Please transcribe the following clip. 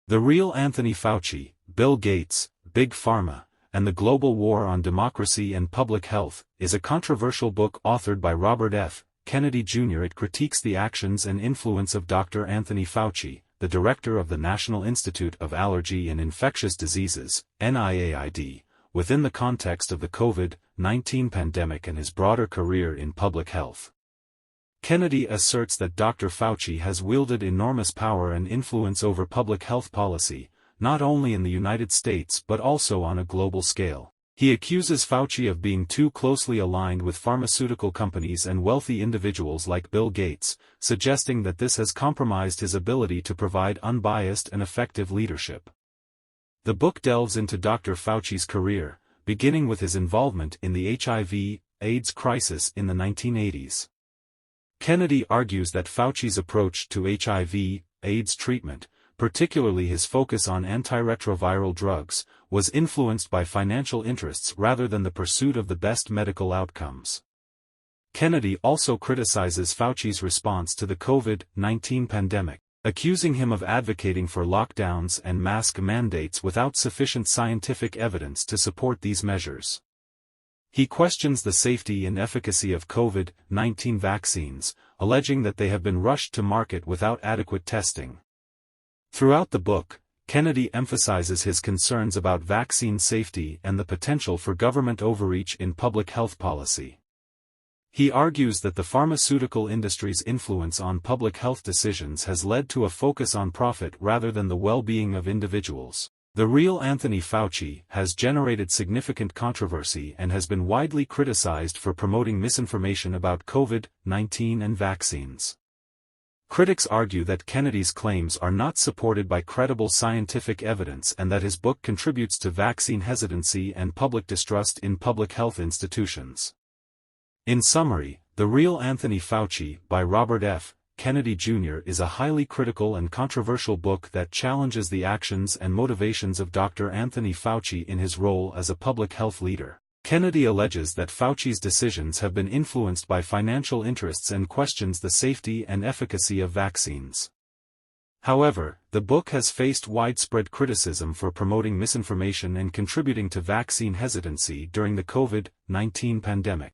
The Real Anthony Fauci, Bill Gates, Big Pharma, and the Global War on Democracy and Public Health, is a controversial book authored by Robert F. Kennedy Jr. It critiques the actions and influence of Dr. Anthony Fauci, the director of the National Institute of Allergy and Infectious Diseases, NIAID, within the context of the COVID-19 pandemic and his broader career in public health. Kennedy asserts that Dr. Fauci has wielded enormous power and influence over public health policy, not only in the United States but also on a global scale. He accuses Fauci of being too closely aligned with pharmaceutical companies and wealthy individuals like Bill Gates, suggesting that this has compromised his ability to provide unbiased and effective leadership. The book delves into Dr. Fauci's career, beginning with his involvement in the HIV/AIDS crisis in the 1980s. Kennedy argues that Fauci's approach to HIV/AIDS treatment, particularly his focus on antiretroviral drugs, was influenced by financial interests rather than the pursuit of the best medical outcomes. Kennedy also criticizes Fauci's response to the COVID-19 pandemic, accusing him of advocating for lockdowns and mask mandates without sufficient scientific evidence to support these measures. He questions the safety and efficacy of COVID-19 vaccines, alleging that they have been rushed to market without adequate testing. Throughout the book, Kennedy emphasizes his concerns about vaccine safety and the potential for government overreach in public health policy. He argues that the pharmaceutical industry's influence on public health decisions has led to a focus on profit rather than the well-being of individuals. The Real Anthony Fauci has generated significant controversy and has been widely criticized for promoting misinformation about COVID-19 and vaccines. Critics argue that Kennedy's claims are not supported by credible scientific evidence and that his book contributes to vaccine hesitancy and public distrust in public health institutions. In summary, The Real Anthony Fauci by Robert F. Kennedy Jr. is a highly critical and controversial book that challenges the actions and motivations of Dr. Anthony Fauci in his role as a public health leader. Kennedy alleges that Fauci's decisions have been influenced by financial interests and questions the safety and efficacy of vaccines. However, the book has faced widespread criticism for promoting misinformation and contributing to vaccine hesitancy during the COVID-19 pandemic.